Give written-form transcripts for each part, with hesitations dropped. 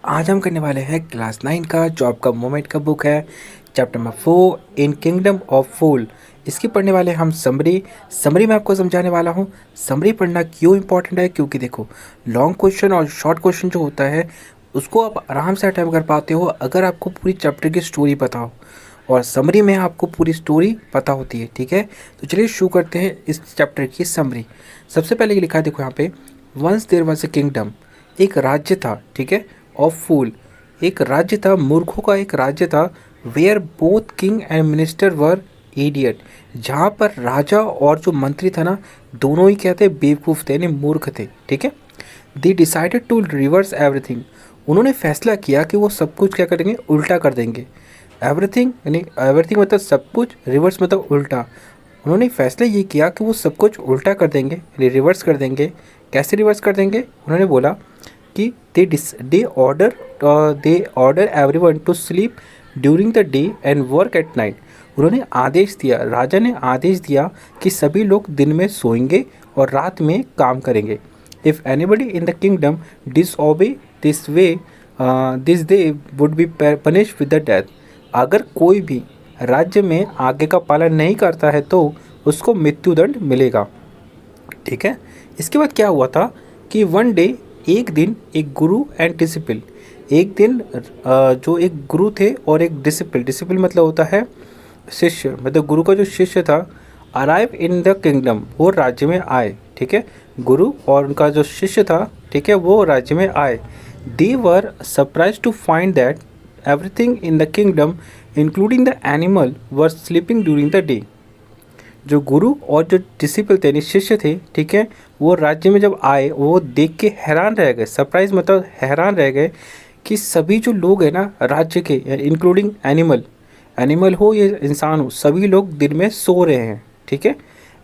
आज हम करने वाले हैं क्लास 9 का जो आपका मोमेंट का बुक है, chapter number 4 in kingdom of fool. इसकी पढ़ने वाले हम समरी में आपको समझाने वाला हूँ। समरी पढ़ना क्यों इंपॉर्टेंट है, क्योंकि देखो लॉन्ग क्वेश्चन और शॉर्ट क्वेश्चन जो होता है उसको आप आराम से अटेम्प्ट कर पाते हो अगर आपको पूरी चैप्टर की स्टोरी पता हो, और समरी में आपको पूरी स्टोरी पता होती है। ठीक है, तो चलिए शुरू करते हैं इस चैप्टर की समरी। सबसे पहले ये लिखा है, देखो यहाँ पे, once there was a kingdom, एक राज्य था। ठीक है, ऑफ फूल, एक राज्य था, मूर्खों का एक राज्य था। Where both king and minister were idiot, जहाँ पर राजा और जो मंत्री था ना, दोनों ही क्या थे, बेवकूफ़ थे, यानी मूर्ख थे। ठीक है, they decided to reverse everything, उन्होंने फैसला किया कि वो सब कुछ क्या करेंगे, उल्टा कर देंगे। एवरीथिंग यानी एवरीथिंग मतलब सब कुछ, रिवर्स मतलब उल्टा। उन्होंने फैसला ये किया कि वो सब कुछ उल्टा कर देंगे, यानी रिवर्स कर देंगे। कैसे रिवर्स कर देंगे, उन्होंने बोला कि they order everyone to sleep during the day and work at night. उन्होंने आदेश दिया, राजा ने आदेश दिया कि सभी लोग दिन में सोएंगे और रात में काम करेंगे। If anybody in the kingdom disobey this way this they would be punish with the death, अगर कोई भी राज्य में आज्ञा का पालन नहीं करता है तो उसको मृत्युदंड मिलेगा। ठीक है, इसके बाद क्या हुआ था कि वन डे, एक दिन, एक गुरु एंड डिसिपल, एक दिन जो एक गुरु थे और एक डिसिपल, डिसिपल मतलब होता है शिष्य, मतलब गुरु का जो शिष्य था, अराइव इन द किंगडम, वो राज्य में आए। ठीक है, गुरु और उनका जो शिष्य था, ठीक है, वो राज्य में आए। They were surprised to find that everything in the kingdom including the animal were sleeping during the day. जो गुरु और जो डिसिपल थे, यानी शिष्य थे, ठीक है, वो राज्य में जब आए, वो देख के हैरान रह गए। सरप्राइज मतलब हैरान रह गए कि सभी जो लोग हैं ना राज्य के, इंक्लूडिंग एनिमल, एनिमल हो या इंसान हो, सभी लोग दिन में सो रहे हैं। ठीक है,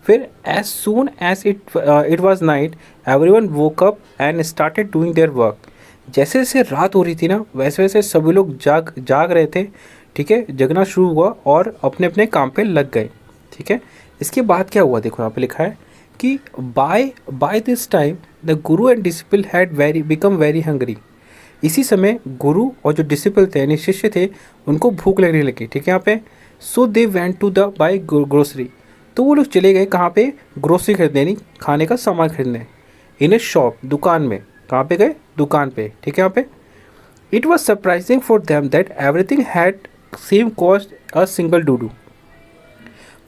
फिर as soon as it was night everyone woke up and started doing their work. जैसे जैसे रात हो रही थी ना, वैसे वैसे सभी लोग जाग रहे थे। ठीक है, जगना शुरू हुआ और अपने अपने काम पे लग गए। ठीक है, इसके बाद क्या हुआ, देखो यहाँ पे लिखा है कि by this time the guru and disciple had become very hungry. इसी समय गुरु और जो डिसिपल थे, यानी शिष्य थे, उनको भूख लगने लगी। ठीक है, यहाँ पे so they went to the buy grocery, तो वो लोग चले गए कहाँ पे, ग्रोसरी खरीदने, यानी खाने का सामान खरीदने। इन ए शॉप, दुकान में, कहाँ पे गए, दुकान पे। ठीक है, यहाँ पे it was surprising for them that everything had same cost a single डूडू।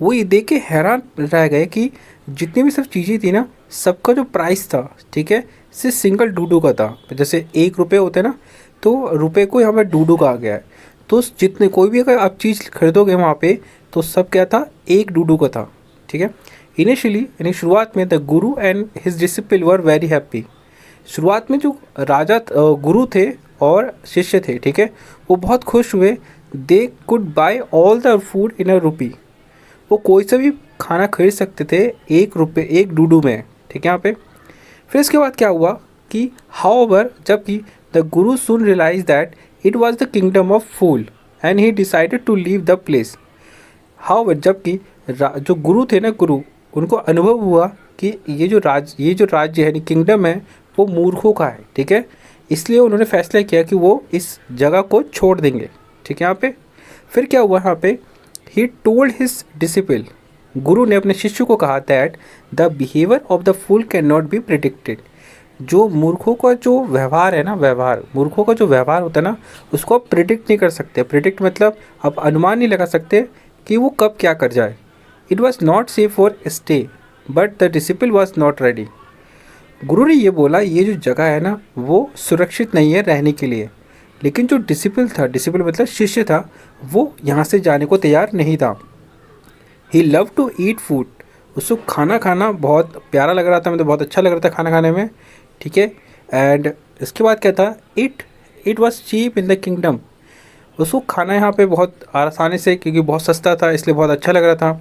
वो ये देख के हैरान रह गए कि जितनी भी सब चीज़ें थी ना, सबका जो प्राइस था, ठीक है, सिर्फ सिंगल डूडू का था। जैसे 1 रुपये होते हैं ना, तो रुपये को यहाँ पर डूडू का आ गया है। तो जितने कोई भी अगर आप चीज़ खरीदोगे वहाँ पे, तो सब क्या था, 1 डूडू का था। ठीक है, इनिशियली यानी शुरुआत में the guru and his disciple were very happy. शुरुआत में जो गुरु थे और शिष्य थे, ठीक है, वो बहुत खुश हुए। They could buy all the food in a rupee, वो कोई सा भी खाना खरीद सकते थे 1 रुपये, 1 डूडू में। ठीक है, यहाँ पे फिर इसके बाद क्या हुआ कि हाउएवर, जबकि the guru soon realize that it was the kingdom of fool and he decided to leave the place. However, जबकि जो गुरु थे ना, गुरु, उनको अनुभव हुआ कि ये जो राज्य है, किंगडम है, वो मूर्खों का है। ठीक है, इसलिए उन्होंने फैसला किया कि वो इस जगह को छोड़ देंगे। ठीक है, यहाँ पे फिर क्या हुआ, यहाँ पे ही टोल्ड हिज डिसिपल, गुरु ने अपने शिष्य को कहा that the behaviour of the fool can not be predicted. जो मूर्खों का जो व्यवहार है ना, मूर्खों का जो व्यवहार होता है ना, उसको आप प्रिडिक्ट नहीं कर सकते। प्रिडिक्ट मतलब आप अनुमान नहीं लगा सकते कि वो कब क्या कर जाए। It was not safe for stay but the disciple was not ready. गुरु ने ये बोला, ये जो जगह है ना, वो सुरक्षित नहीं है रहने के लिए, लेकिन जो डिसिपल था, डिसिपल मतलब शिष्य था, वो यहाँ से जाने को तैयार नहीं था। ही लव टू ईट फूड, उसको खाना खाना बहुत प्यारा लग रहा था, मतलब बहुत अच्छा लग रहा था खाना खाने में। ठीक है, एंड इसके बाद क्या था, it was cheap in the kingdom, उसको खाना यहाँ पे बहुत आसानी से, क्योंकि बहुत सस्ता था, इसलिए बहुत अच्छा लग रहा था।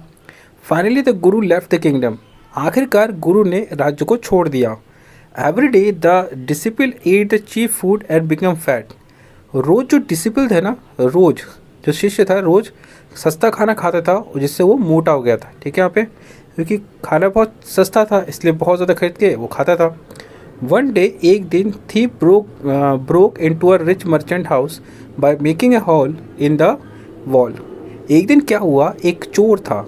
Finally the guru left the kingdom, आखिरकार गुरु ने राज्य को छोड़ दिया। Every day the disciple ate the cheap food and become fat. रोज़ जो डिसिपल थे ना, रोज़ जो शिष्य था, रोज़ सस्ता खाना खाता था, जिससे वो मोटा हो गया था। ठीक है, यहाँ पे क्योंकि खाना बहुत सस्ता था, इसलिए बहुत ज़्यादा खरीद के वो खाता था। वन डे, एक दिन, thief broke into a rich merchant house by making a hole in the wall. एक दिन क्या हुआ, एक चोर था।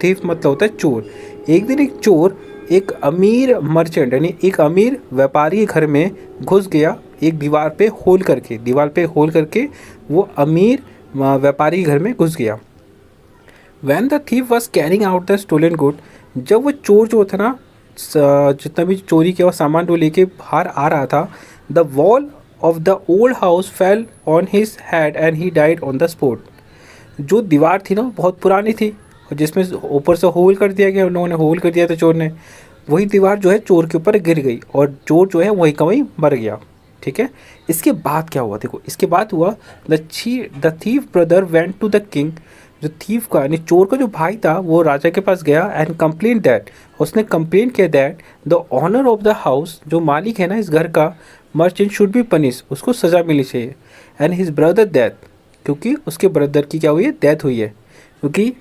थीफ मतलब होता है चोर। एक दिन एक चोर एक अमीर मर्चेंट यानी एक अमीर व्यापारी के घर में घुस गया, एक दीवार पे होल करके वो अमीर व्यापारी के घर में घुस गया। When the thief was carrying out the stolen good, जब वो चोर जो था ना जितना भी चोरी किया हुआ सामान वो लेके बाहर आ रहा था, the wall of the old house fell on his head and he died on the spot. जो दीवार थी ना बहुत पुरानी थी और जिसमें ऊपर से होल कर दिया गया, उन्होंने होल कर दिया था चोर ने, वही दीवार जो है चोर के ऊपर गिर गई और चोर जो है वहीं का वहीं मर गया। ठीक है, इसके बाद क्या हुआ देखो, इसके बाद हुआ the thief brother went to the king. जो थीफ का यानी चोर का जो भाई था वो राजा के पास गया एंड कंप्लेन दैट, उसने कंप्लेन किया that the owner of the house, जो मालिक है ना इस घर का, मर्चेंट शुड बी पनिश, उसको सज़ा मिलनी चाहिए, एंड हिज ब्रदर डेथ, क्योंकि उसके ब्रदर की क्या हुई है, डेथ हुई है, क्योंकि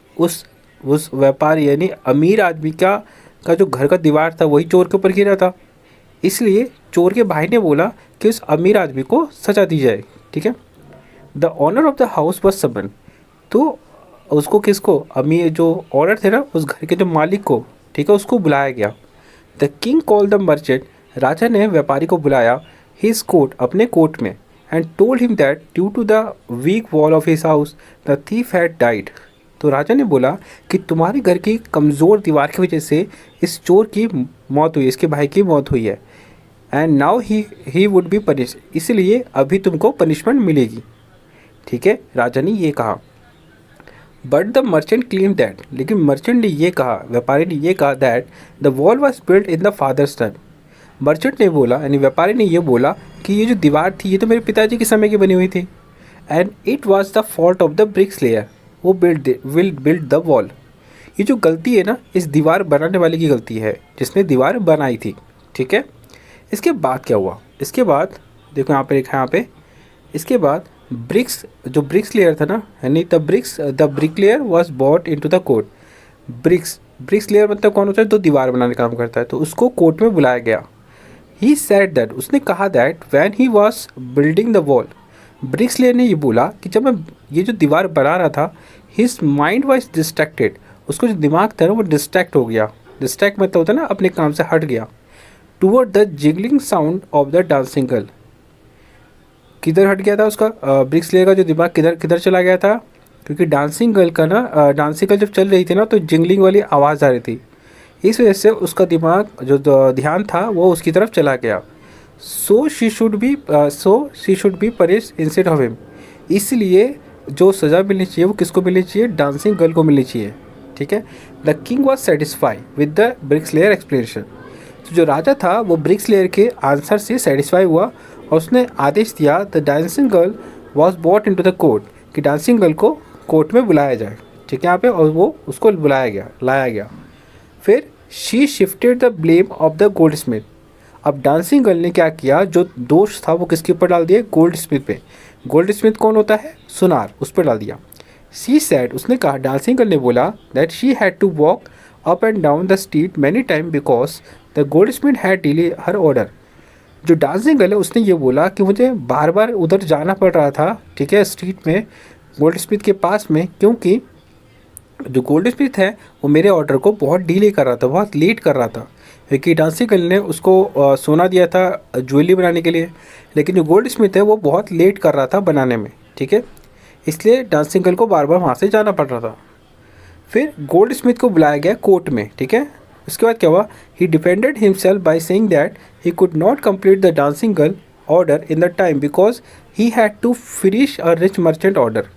उस व्यापारी यानी अमीर आदमी का जो घर का दीवार था वही चोर के ऊपर गिरा था, इसलिए चोर के भाई ने बोला कि उस अमीर आदमी को सजा दी जाए। ठीक है, the owner of the house was summon, तो उसको किसको, अमीर जो ऑनर थे ना उस घर के जो मालिक को, ठीक है, उसको बुलाया गया। The king call the merchant, राजा ने व्यापारी को बुलाया हिज कोर्ट, अपने कोर्ट में, and told him that due to the weak wall of his house the thief had died. तो राजा ने बोला कि तुम्हारे घर की कमज़ोर दीवार की वजह से इस चोर की मौत हुई, इसके भाई की मौत हुई है, and now he would be punish, इसलिए अभी तुमको पनिशमेंट मिलेगी। ठीक है, राजा ने ये कहा। But the merchant claim that, लेकिन मर्चेंट ने ये कहा, व्यापारी ने ये कहा that the wall was built in the father's time. Merchant ने बोला यानी व्यापारी ने ये बोला कि ये जो दीवार थी ये तो मेरे पिताजी के समय की बनी हुई थी, and it was the fault of the bricks layer, who build the wall. ये जो गलती है ना इस दीवार बनाने वाले की गलती है जिसने दीवार बनाई थी। ठीक है, इसके बाद क्या हुआ, इसके बाद देखो यहाँ पे लिखा है यहाँ पे, इसके बाद जो ब्रिक्स लेयर था ना यानी the brick layer was bought in to the court. Bricks layer मतलब कौन होता है, तो दीवार बनाने का काम करता है, तो उसको कोर्ट में बुलाया गया। ही सेड दैट, उसने कहा that when he was building the wall, bricks layer ने ये बोला कि जब मैं ये जो दीवार बना रहा था, हिज माइंड वॉज डिस्ट्रैक्टेड, उसको जो दिमाग था ना वो डिस्ट्रैक्ट हो गया। डिस्ट्रैक्ट मतलब होता है ना अपने काम से हट गया। Toward the jiggling sound of the dancing girl, किधर हट गया था उसका, ब्रिक्स लेयर का जो दिमाग किधर चला गया था, क्योंकि डांसिंग गर्ल जब चल रही थी ना तो जिंगलिंग वाली आवाज़ आ रही थी, इस वजह से उसका दिमाग जो ध्यान था वो उसकी तरफ चला गया। So she should be punish instead of him, इसलिए जो सज़ा मिलनी चाहिए वो किसको मिलनी चाहिए, डांसिंग गर्ल को मिलनी चाहिए। ठीक है, the king was satisfy with the bricks layer explanation, तो जो राजा था वो ब्रिक्स लेयर के आंसर से सेटिस्फाई हुआ और उसने आदेश दिया the dancing girl was bought in to the court, कि डांसिंग गर्ल को कोर्ट में बुलाया जाए। ठीक है यहाँ पे, और वो उसको लाया गया। फिर she shifted the blame of the gold Smith, अब डांसिंग गर्ल ने क्या किया, जो दोष था वो किसके ऊपर डाल दिया, गोल्ड स्मिथ पे। गोल्ड स्मिथ कौन होता है, सुनार, उस पर डाल दिया। शी सेड, उसने कहा, डांसिंग गर्ल ने बोला that she had to walk up and down the street many time because the goldsmith had delay her order. जो डांसिंग गर्ल है उसने ये बोला कि मुझे बार बार उधर जाना पड़ रहा था, ठीक है, स्ट्रीट में गोल्ड स्मिथ के पास में, क्योंकि जो गोल्ड स्मिथ है वो मेरे ऑर्डर को बहुत डिले कर रहा था, बहुत लेट कर रहा था, क्योंकि डांसिंग गर्ल ने उसको सोना दिया था ज्वेलरी बनाने के लिए, लेकिन जो गोल्ड स्मिथ है वो बहुत लेट कर रहा था बनाने में। ठीक है, इसलिए डांसिंग गर्ल को बार बार वहाँ से जाना पड़ रहा था। फिर गोल्ड स्मिथ को बुलाया गया कोर्ट में। ठीक है, उसके बाद क्या हुआ, he defended himself by saying that he could not complete the dancing girl order in the time because he had to finish a rich merchant order.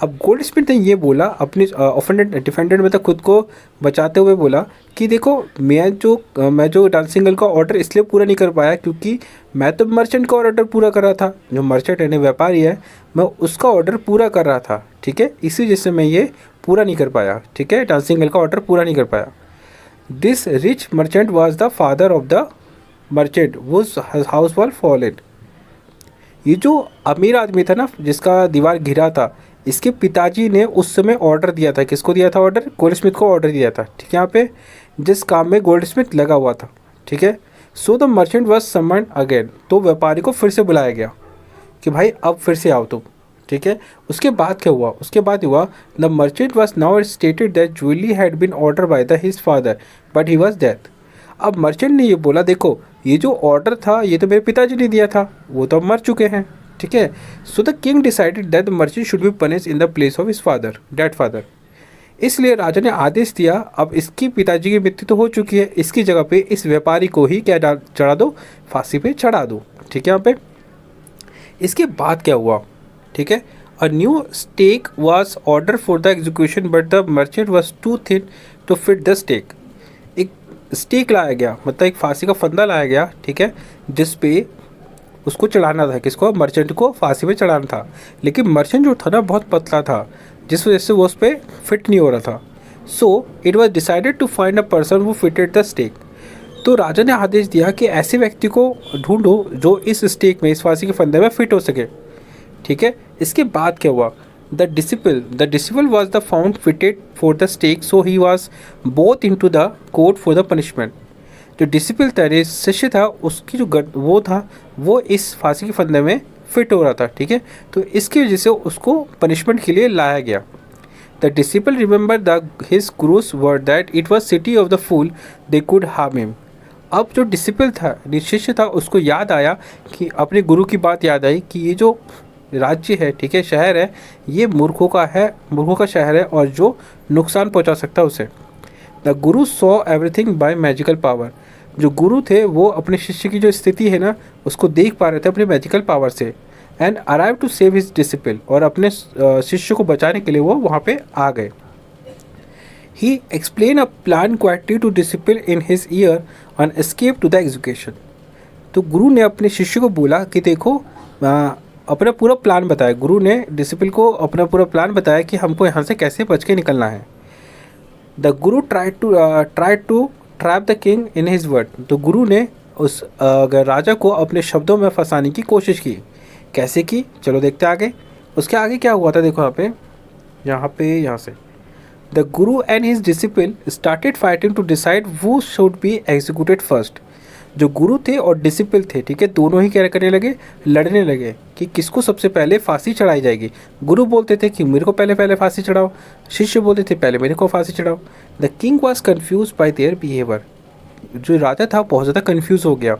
अब गोल्ड स्मिथ ने ये बोला, अपने डिफेंडेड मतलब खुद को बचाते हुए बोला कि देखो मैं जो डांसिंग गर्ल का ऑर्डर इसलिए पूरा नहीं कर पाया क्योंकि मैं तो मर्चेंट का ऑर्डर पूरा कर रहा था, जो मर्चेंट यानी व्यापारी है, मैं उसका ऑर्डर पूरा कर रहा था। ठीक है, इसी वजह से मैं ये पूरा नहीं कर पाया। ठीक है, डांसिंग गर्ल का ऑर्डर पूरा नहीं कर पाया। This rich merchant was the father of the merchant was house wall fallen. ये जो अमीर आदमी था ना जिसका दीवार घिरा था, इसके पिताजी ने उस समय ऑर्डर दिया था, किसको दिया था ऑर्डर, गोल्ड स्मिथ को ऑर्डर दिया था। ठीक है, यहाँ पे जिस काम में गोल्ड स्मिथ लगा हुआ था। ठीक है, so the merchant was summoned again, तो व्यापारी को फिर से बुलाया गया कि भाई अब फिर से आओ तुम, ठीक है। उसके बाद क्या हुआ, उसके बाद हुआ the merchant was now stated that jewellery had been order by the his father but he was death. अब मर्चेंट ने ये बोला, देखो ये जो ऑर्डर था ये तो मेरे पिताजी ने दिया था, वो तो अब मर चुके हैं, ठीक है। So the king decided that the merchant should be punish in the place of his father, dead father. इसलिए राजा ने आदेश दिया, अब इसकी पिताजी की मृत्यु तो हो चुकी है, इसकी जगह पे इस व्यापारी को ही क्या चढ़ा दो, फांसी पे चढ़ा दो, ठीक है। यहाँ पे इसके बाद क्या हुआ, ठीक है, a new stake was order for the execution but the merchant was too thin to fit the stake. एक स्टेक लाया गया, मतलब एक फांसी का फंदा लाया गया, ठीक है, जिस पे उसको चढ़ाना था, किसको, मर्चेंट को फांसी पे चढ़ाना था। लेकिन मर्चेंट जो था ना बहुत पतला था, जिस वजह से वो उस पर फिट नहीं हो रहा था। So it was decided to find a person who fitted the stake. तो राजा ने आदेश दिया कि ऐसे व्यक्ति को ढूंढो जो इस स्टेक में, इस फांसी के फंदे में फिट हो सके, ठीक है। इसके बाद क्या हुआ, the disciple was the found fitted for the stake, so he was both in to the court for the punishment. जो डिसिपल था, शिष्य था, उसकी जो वो था वो इस फांसी के फंदे में फिट हो रहा था, ठीक है। तो इसकी वजह से उसको पनिशमेंट के लिए लाया गया। The disciple remember the his guru's word that it was city of the fool, they could harm him. अब जो डिसिपल था, शिष्य था, उसको याद आया कि अपने गुरु की बात याद आई कि ये जो राज्य है, ठीक है, शहर है, ये मूर्खों का है, मूर्खों का शहर है और जो नुकसान पहुंचा सकता है उसे। The Guru saw everything by magical power. जो गुरु थे वो अपने शिष्य की जो स्थिति है ना उसको देख पा रहे थे अपने मैजिकल पावर से। And arrive to save his disciple, और अपने शिष्य को बचाने के लिए वो वहाँ पे आ गए। He explain a plan quietly to disciple in his ear on escape to the execution. तो गुरु ने अपने शिष्य को बोला कि देखो, अपना पूरा प्लान बताया। गुरु ने डिसिपल को अपना पूरा प्लान बताया कि हमको यहाँ से कैसे बच के निकलना है। The guru try to trap the king in his word. तो गुरु ने उस राजा को अपने शब्दों में फंसाने की कोशिश की। कैसे की, चलो देखते आगे। उसके आगे क्या हुआ था, देखो यहाँ से the guru and his disciple started fighting to decide who should be executed first. जो गुरु थे और डिसिपल थे, ठीक है, दोनों ही क्या करने लगे, लड़ने लगे कि किसको सबसे पहले फांसी चढ़ाई जाएगी। गुरु बोलते थे कि मेरे को पहले फांसी चढ़ाओ, शिष्य बोलते थे पहले मेरे को फांसी चढ़ाओ। The king was confuse by their behaviour. जो राजा था बहुत ज़्यादा कन्फ्यूज हो गया।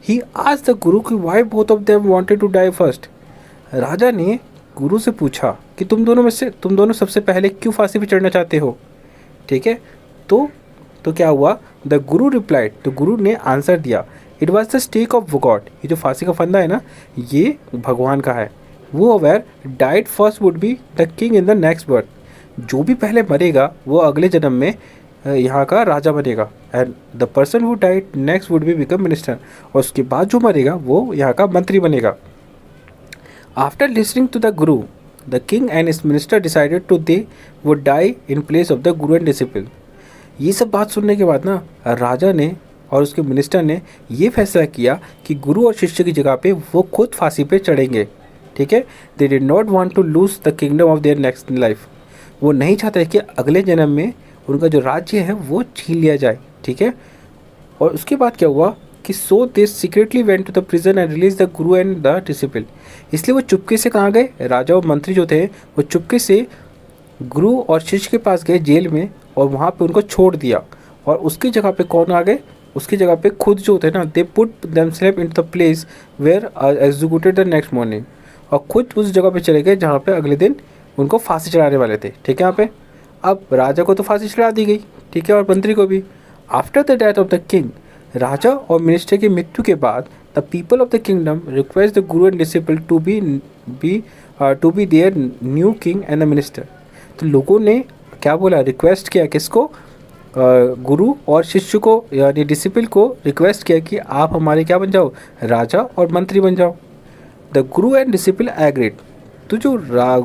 ही आस्क्ड द गुरु कि why both of them wanted to die first. राजा ने गुरु से पूछा कि तुम दोनों सबसे पहले क्यों फांसी पे चढ़ना चाहते हो, ठीक है। तो क्या हुआ, द गुरु रिप्लाइड, तो गुरु ने आंसर दिया, it was the stake of God. ये जो फांसी का फंदा है ना, ये भगवान का है। वो aware died first would be the king in the next birth. जो भी पहले मरेगा वो अगले जन्म में यहाँ का राजा बनेगा। And the person who died next would be become minister. और उसके बाद जो मरेगा वो यहाँ का मंत्री बनेगा। After listening to the guru, the king and his minister decided to they would die in place of the guru and disciple. ये सब बात सुनने के बाद ना राजा ने और उसके मिनिस्टर ने ये फैसला किया कि गुरु और शिष्य की जगह पे वो खुद फांसी पे चढ़ेंगे, ठीक है। They did not want to lose the kingdom of their next life. वो नहीं चाहते कि अगले जन्म में उनका जो राज्य है वो छीन लिया जाए, ठीक है। और उसके बाद क्या हुआ कि so they secretly went to the prison and release the guru and the disciple. इसलिए वो चुपके से कहाँ गए, राजा और मंत्री जो थे वो चुपके से गुरु और शिष्य के पास गए जेल में, और वहाँ पे उनको छोड़ दिया। और उसकी जगह पे कौन आ गए, उसकी जगह पे खुद जो थे ना, they put themselves in the place were executed the next morning. और खुद उस जगह पे चले गए जहाँ पे अगले दिन उनको फांसी चढ़ाने वाले थे, ठीक है। यहाँ पे अब राजा को तो फांसी चढ़ा दी गई, ठीक है, और मंत्री को भी। After the death of the king, राजा और मिनिस्टर की मृत्यु के बाद, the people of the kingdom request the guru and disciple to be their new king and the minister. तो लोगों ने क्या बोला, रिक्वेस्ट किया, किसको, गुरु और शिष्य को यानी डिसिपल को रिक्वेस्ट किया कि आप हमारे क्या बन जाओ, राजा और मंत्री बन जाओ। The guru and disciple agreed. तो जो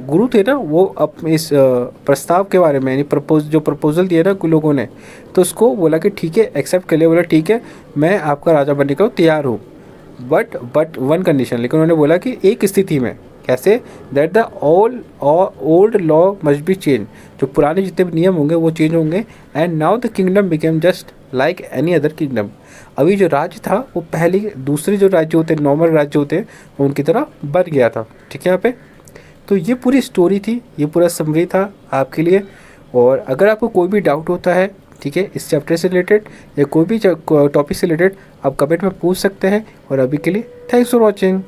गुरु थे ना वो अपने इस प्रस्ताव के बारे में यानी जो प्रपोजल दिया ना लोगों ने, तो उसको बोला कि ठीक है, एक्सेप्ट कर लिया। बोला ठीक है, मैं आपका राजा बनने को तैयार हूँ, बट वन कंडीशन। लेकिन उन्होंने बोला कि एक स्थिति में, कैसे, that the old law must be change. जो पुराने जितने भी नियम होंगे वो चेंज होंगे। And now the kingdom became just like any other kingdom. अभी जो राज्य था वो पहले दूसरे जो राज्य होते नॉर्मल राज्य होते उनकी तरह बन गया था। ठीक है यहाँ पे। तो ये पूरी स्टोरी थी, ये पूरा समरी था आपके लिए। और अगर आपको कोई भी डाउट होता है, ठीक है, इस चैप्टर से रिलेटेड या कोई भी टॉपिक से रिलेटेड, आप कमेंट में पूछ सकते हैं। और अभी के लिए थैंक्स फॉर वॉचिंग।